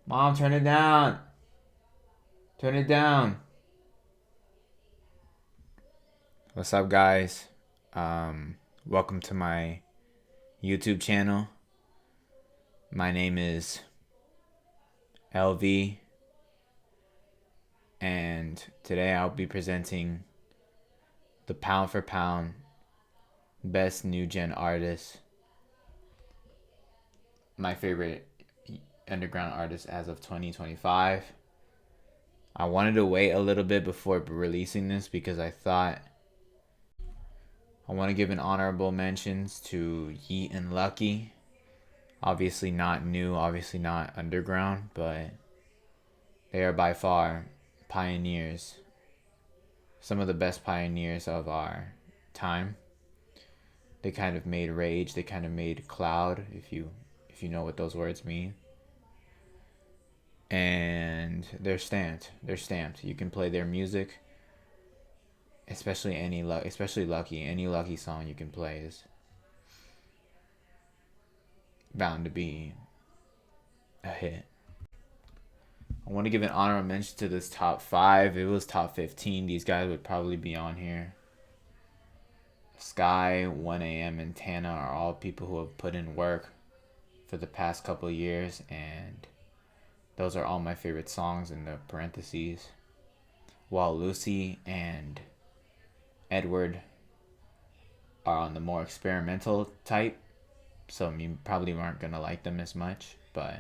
Mom, turn it down. Turn it down. What's up, guys? Welcome to my YouTube channel. My name is LV, and today I'll be presenting the pound for pound best new gen artist, my favorite underground artist as of 2025. I wanted to wait a little bit before releasing this because I thought I want to give an honorable mentions to Yeet and Lucky. Obviously not new, obviously not underground, but they are by far pioneers. Some of the best pioneers of our time. They kind of made rage, they kind of made cloud, if you know what those words mean. And they're stamped. They're stamped. You can play their music, especially Lucky. Any Lucky song you can play is bound to be a hit. I want to give an honorable mention to this top 5. If it was top 15, these guys would probably be on here. Sky, 1AM, and Tana are all people who have put in work for the past couple of years, and those are all my favorite songs in the parentheses. While Lucy and Edward are on the more experimental type, so you probably aren't going to like them as much, but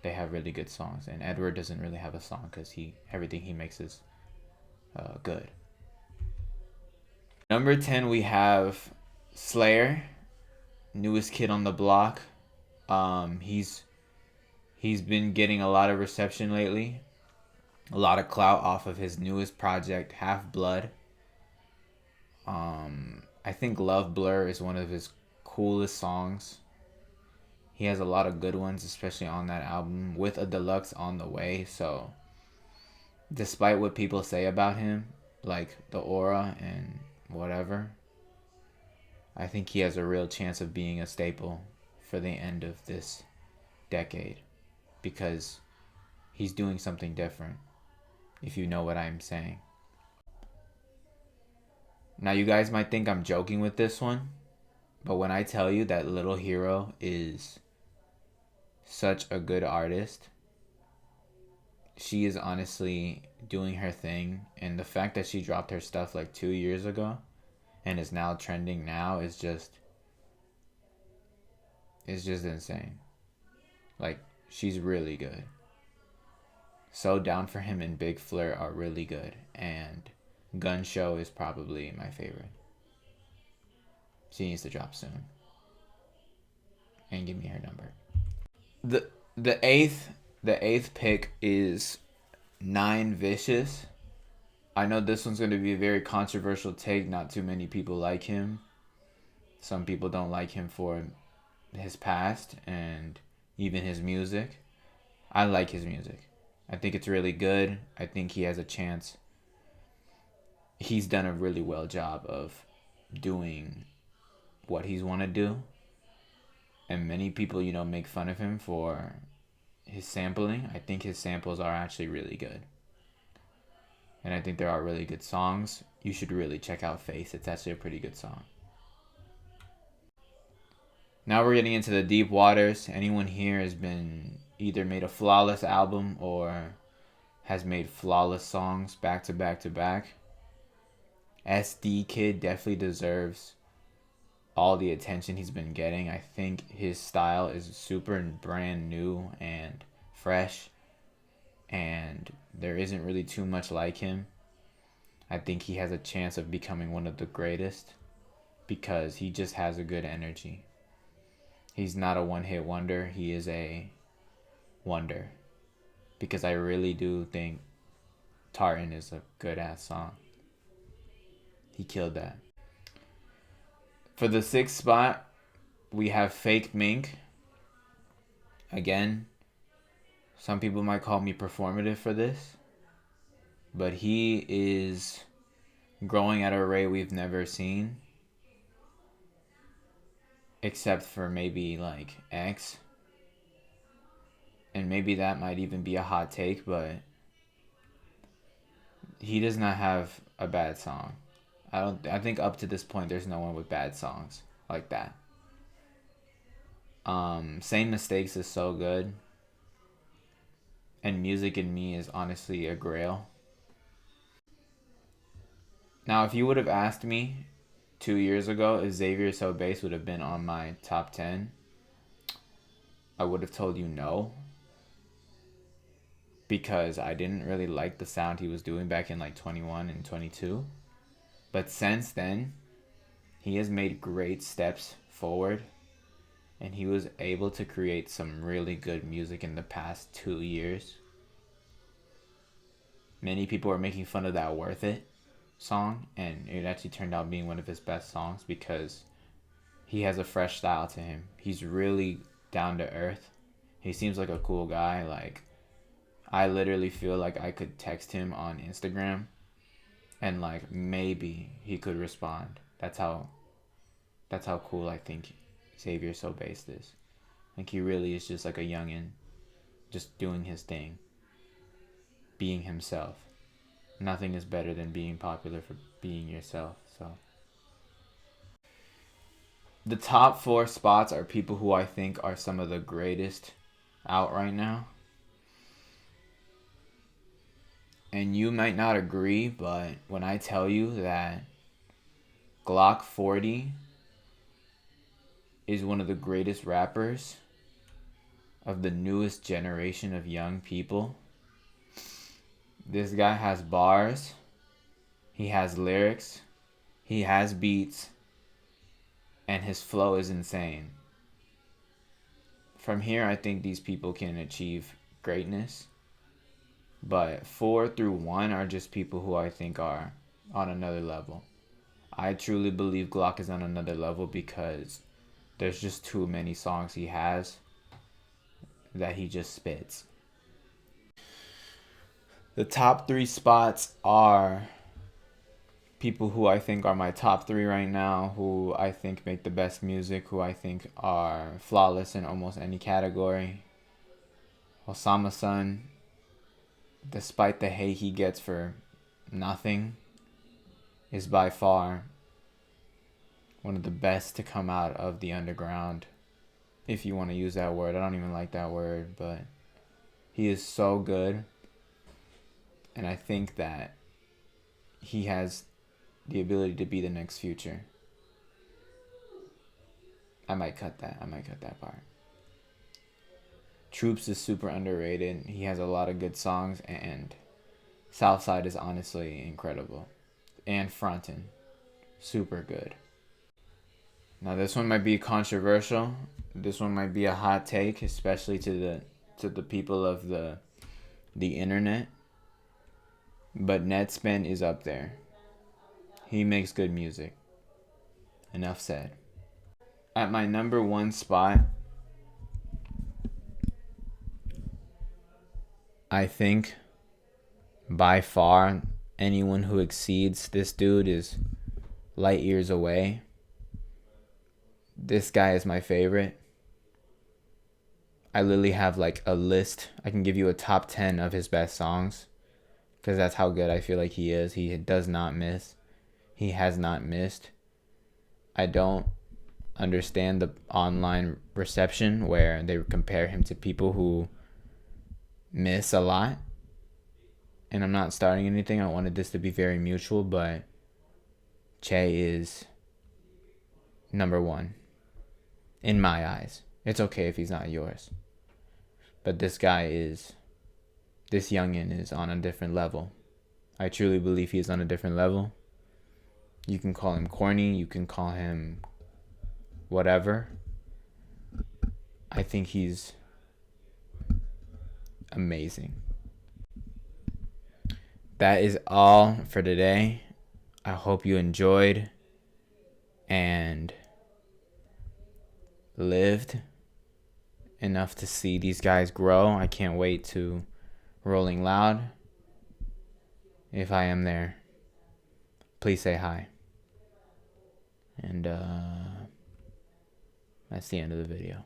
they have really good songs. And Edward doesn't really have a song because everything he makes is good. Number 10, we have Slayer, newest kid on the block. He's been getting a lot of reception lately, a lot of clout off of his newest project, Half Blood. I think Love Blur is one of his coolest songs. He has a lot of good ones, especially on that album, with a deluxe on the way. So, despite what people say about him, like the aura and whatever, I think he has a real chance of being a staple for the end of this decade because he's doing something different, if you know what I'm saying. Now, you guys might think I'm joking with this one, but when I tell you that Little Hero is such a good artist, she is honestly doing her thing, and the fact that she dropped her stuff like 2 years ago and is now trending now is just insane. Like, she's really good. So Down for Him and Big Flirt are really good, and Gun Show is probably my favorite. She needs to drop soon and give me her number. The the eighth pick is Nine Vicious. I know this one's going to be a very controversial take. Not too many people like him. Some people don't like him for his past and even his music. I like his music. I think it's really good. I think he has a chance. He's done a really well job of doing what he's want to do. And many people, make fun of him for his sampling. I think his samples are actually really good. And I think there are really good songs. You should really check out Face. It's actually a pretty good song. Now we're getting into the deep waters. Anyone here has been either made a flawless album or has made flawless songs back to back to back. SD Kid definitely deserves all the attention he's been getting. I think his style is super brand new and fresh, and there isn't really too much like him. I think he has a chance of becoming one of the greatest because he just has a good energy. He's not a one-hit wonder. He is a wonder because I really do think Tartan is a good-ass song. He killed that. For the 6th spot, we have Fake Mink. Again, some people might call me performative for this, but he is growing at a rate we've never seen, except for maybe like X. and maybe that might even be a hot take, but he does not have a bad song. I think up to this point there's no one with bad songs like that. Same Mistakes is so good. And Music in Me is honestly a grail. Now, if you would have asked me 2 years ago if Xavier So Bass would have been on my top 10, I would have told you no. Because I didn't really like the sound he was doing back in like 21 and 22. But since then, he has made great steps forward. And he was able to create some really good music in the past 2 years. Many people are making fun of that Worth It song, and it actually turned out being one of his best songs because he has a fresh style to him. He's really down to earth. He seems like a cool guy. Like, I literally feel like I could text him on Instagram and like maybe he could respond. That's how cool I think Xavier So Based is. Like, he really is just like a youngin, just doing his thing, being himself. Nothing is better than being popular for being yourself. So the top 4 spots are people who I think are some of the greatest out right now. And you might not agree, but when I tell you that Glock 40 is one of the greatest rappers of the newest generation of young people, this guy has bars, he has lyrics, he has beats, and his flow is insane. From here, I think these people can achieve greatness. But 4 through 1 are just people who I think are on another level. I truly believe Glock is on another level because there's just too many songs he has that he just spits. The top 3 spots are people who I think are my top 3 right now, who I think make the best music, who I think are flawless in almost any category. Osama-san, despite the hate he gets for nothing, is by far one of the best to come out of the underground, if you want to use that word. I don't even like that word, but he is so good. And I think that he has the ability to be the next Future. I might cut that part. Troops is super underrated. He has a lot of good songs, and Southside is honestly incredible. And Frontin, super good. Now this one might be controversial. This one might be a hot take, especially to the people of the internet. But Netspin is up there. He makes good music. Enough said. At my number 1 spot, I think by far anyone who exceeds this dude is light years away. This guy is my favorite. I literally have like a list. I can give you a top 10 of his best songs because that's how good I feel like he is. He does not miss. He has not missed. I don't understand the online reception where they compare him to people who miss a lot. And I'm not starting anything. I wanted this to be very mutual, but Che is number 1 in my eyes. It's okay if he's not yours. But this youngin is on a different level. I truly believe he is on a different level. You can call him corny. You can call him whatever. I think he's amazing. That is all for today. I hope you enjoyed and lived enough to see these guys grow. I can't wait to Rolling Loud. If I am there, please say hi. And that's the end of the video.